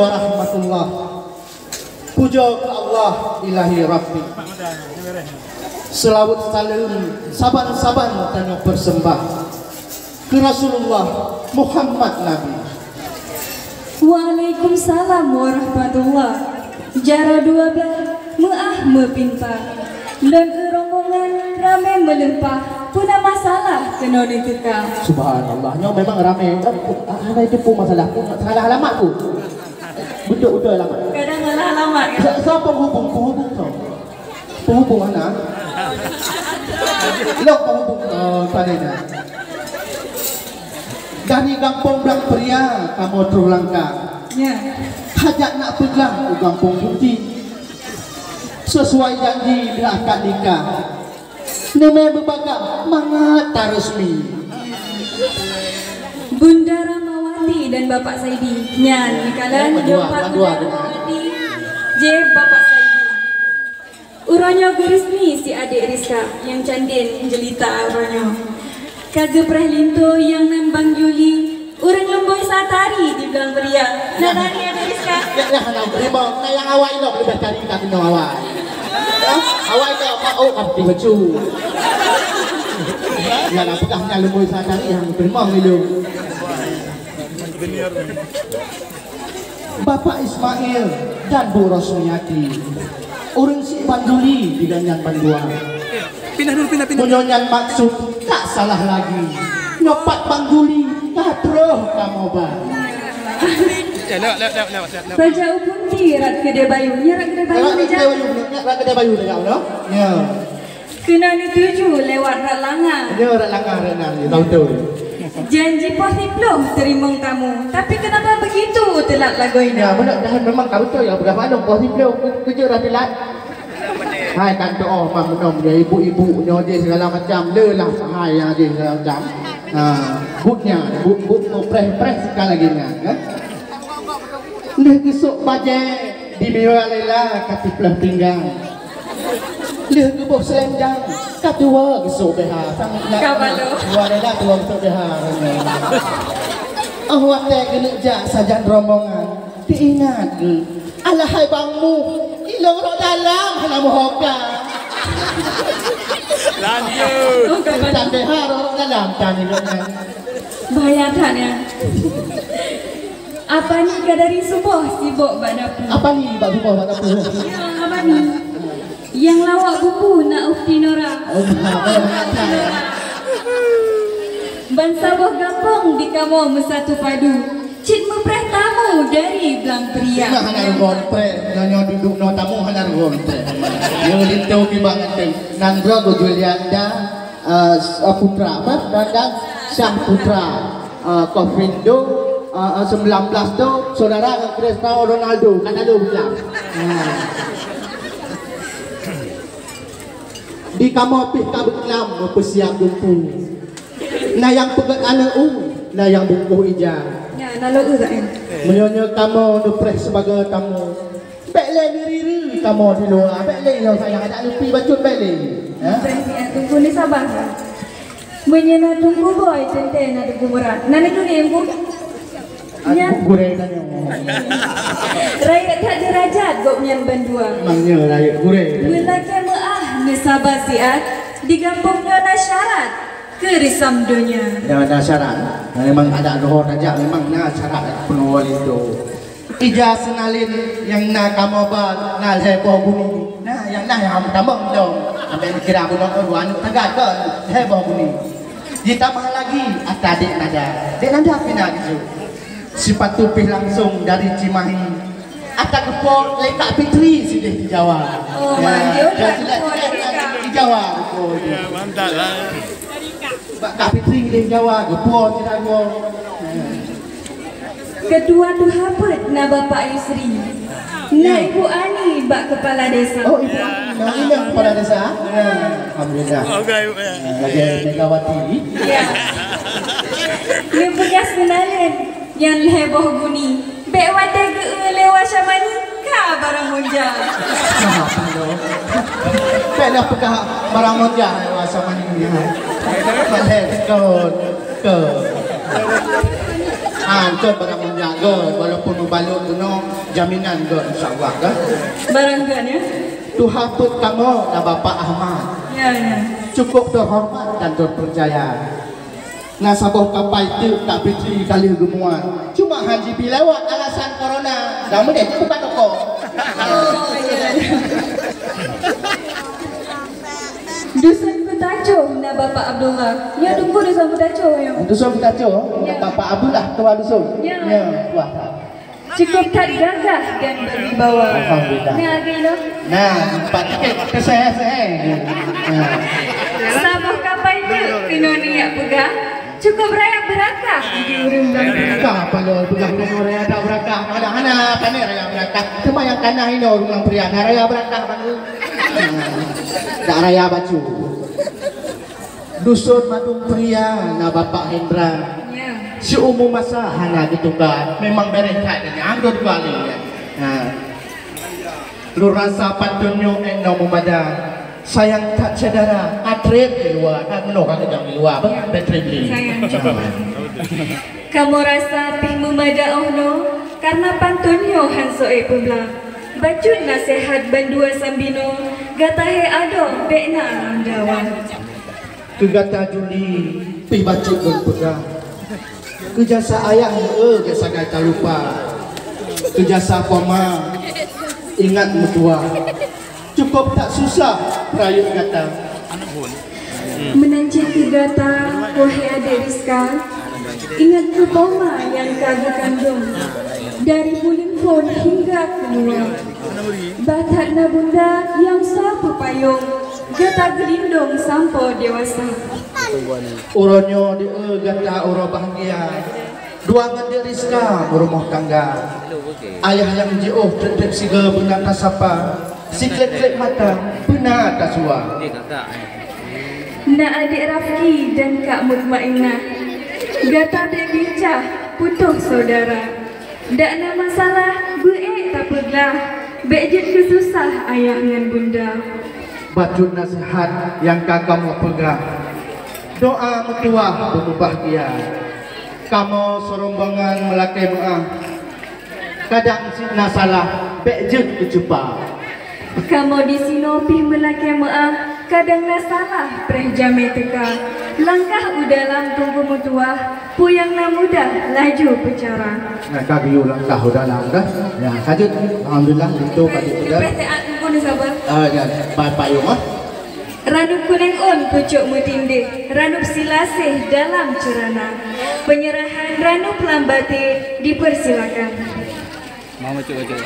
warahmatullahi. Puja ke Allah ilahi Rabbi. Selawat salam saban-saban dan bersembah ke Rasulullah Muhammad Nabi. Waalaikumsalam warahmatullahi. Jara dua belas meah mepinta dan rombongan ramai melempah. Puna masalah kena ditekam. Subhanallah, nyo memang ramai. Ada itu pun masalah. Salah alamat tu. Betul-betul alamat. Kadang salah alamat kan. Siapa penghubung tu? Penghubung mana? Lok penghubung. Oh, tadi dah. Dari kampung Belang Pria, kamu terulangkan. Ya. Hajat nak pegang ke kampung Putih. Sesuai janji dia akan nikah. Nama berbagak mangat tak resmi. Bunda Ramawati dan Bapak Saidi nyan kalan jumpa Bunda Ramawati J Bapak Saidi. Uranya gerismi si adik Rizka yang candin jelita uranya. Kage Prahlinto yang nambang Juli. Urang lemboi satari di Belang Pria. Natari adik Rizka. Ya nak terima. Nak yang awal ini boleh cari kat kena awal. Awal itu apa? Oh, abdi baju. Ya nak pegahnya lemboi satari yang terima dulu. Bapak Ismail dan Bu Rosmiyati. Urang si Banduli di Ganyan Bandua. Pindah dulu. Punyonyan maksud tak salah lagi. Nyopat Banduli tak terus kamu bang. Lewat. Raja Upunti rat kedai bayu. Rat kedai bayu ni jauh. Rat kedai bayu dah kau no? Ya. Kena dituju lewat rat langar. Ya rat langar renang ni tahu tu. Janji positif terima tamu. Tapi kenapa begitu telat lagu ini? Ya benar dah memang kau betul ya berapa long positif kerja dah telat. Hai kan doa mam menom dia ibu-ibu nya dia segala macam lelah sahai yang dia segala macam. Butnya but press sekali lagi kan. Leh gesuk bajai di bawah lela kati pelah pinggang. Leh gebok selendang kati wa gesuk beha. Kabalo. Wa lela tu gesuk beha. Awak teh kena jak sajan rombongan. Diingat ke? Alahai bangmu, ilong rok dalam hana muhoka. Lanjut. Kita beha rok dalam tani loknya. Bahaya tak ya? Apa ni kadari subuh sibuk bak dapur? Apa ni bak subuh bak dapur? Ya, apa ni? Yang lawak buku nak Ufti Nora. Bangsa buah gampang di kamu mesatu padu. Cik memperah tamu dari Belang Pria. Nah, hana gontre, nyonya duduk no tamu hana gontre. Yo lintu ki bangteng. Nandro go Julianda putra apa? Dan Syah Putra. Kofindo 19 tu saudara Cristiano Ronaldo kan ada bilang. Di kamu pih ka beklam bersiap dumpu. Nah yang pegat anak nah yang bungkuh ija. Ya, lalu tak ya? Menyonya kamu dupres sebagai kamu. Bekle diri kamu di luar. Bekle yang sayang ada lupi bacut bekle. Tunggu ni sabar. Menyena tunggu boy cente na tunggu berat. Nana tu ni empu. Nya Gureh tanya. rakyat tak derajat gok nyan bandua. Mangnya rakyat gureh. Belaka meah ni sabar siat di kampungnya na syarat ke risam dunia. Yang ada syarat. Memang ada doa saja memang na syarat penuh itu. Ija senalin yang na kamu ba na heboh buni. Nah yang na yang tambang dong. Sampai kira bulan ruan tagad ke heboh buni. Ditambah lagi adik nada. Dek nada pina gitu. Sifat tupih langsung dari Cimahi. Atak kepol lekak Fitri sudah di Jawa. Oh, manjur dah di Jawa. Ya, mantap lah. Kak Fitri di Jawa, kepol tidak gua. Kedua tu hapet na Bapak Yusri. Na Ibu Ani bak kepala desa. Oh, Ibu Ani ini kepala desa. Alhamdulillah. Okey. Lagi Megawati. Ya. Ni punya senalin yang heboh guni. Bek wadah ke lewa syamani ka barang monja. Pernah pegah barang monja sama ni. Boleh ke. Anton barang menjaga walaupun membalut tu no jaminan ke insyaallah kan. Barangkan ya. Tuhan put kamu dan Bapak Ahmad. Ya, ya. Cukup terhormat dan terpercaya. Nah sabah kapal itu tak beri kali gemuan. Cuma haji bilawat alasan corona. Dah menit bukan toko. Oh, ya. Dusun Petacuh na Bapak Abdullah. Ya tunggu dusun Petacuh ya. Dusun Petacuh, Ya. Bapak Abdullah tua dusun. Ya. Tua. Cukup tak gagah dan berwibawa. Alhamdulillah. Ni lagi lo. Nah, empat tiket keseh-seh. Nah. Sabah kapal itu kena niat pegang. Cukup raya berakah di urung belakang. Apa lo pegang dengan raya ada berakah? Mana pandai raya berakah? Cuma yang tanah ini orang pria raya berakah panggil. Tak raya baju. Dusun Madung Pria na Bapak Hendra. Ya. Si umum masa hanya ditukar. Memang berekat dan anggur kali. Nah. Lu rasa pantunyo eno memada. Sayang tak cedera, atrip di luar, kan menolak yang di luar, betrip di. Sayang. Kamu rasa pihmu mada ohno karena pantunyo hansoe pula. Bacun nasihat bandua sambino, gatahe ado bekna andawan. Kegata Juli, pi bacik berpegang. Kejasa ayah, jasa gata lupa. Kejasa poma, ingat mutua. Cukup tak susah perayuk kata. Menanciti gata, wahai adik Rizka. Ingat ke poma yang kagak kandung. Dari buling pun hingga keluar. Batat na bunda yang sapu payung. Gata gelindung sampo dewasa. Uronyo di gata uro bahagia. Dua ngade Rizka berumah tangga. Ayah yang jauh tetap siga benar tak sapa. Si klek-klek mata benar tak suah. Na adik Rafki dan Kak Mutmainah. Gata dek bincah putuh saudara. Dak na masalah beek tak peglah. Bejet kesusah ayah dengan bunda. Bacun nasihat yang kakak mau pegang. Doa mutua berubah dia. Kamu serombongan melakai maaf. Kadang si nasalah bejet kecepat. Kamu di sinopi melaki maaf. Kadang na salah preh jame teka. Langkah udalam tunggu mutua. Puyang na mudah laju bicara. Nah, kaki langkah udah langkah. Ya, kajut. Alhamdulillah itu kajut udah. PTA tunggu ni sabar. Ya, Pak Yuma. Ranup kuning on pucuk mutindih. Ranup silasih dalam cerana. Penyerahan ranup lambati dipersilakan. Mau macam-macam.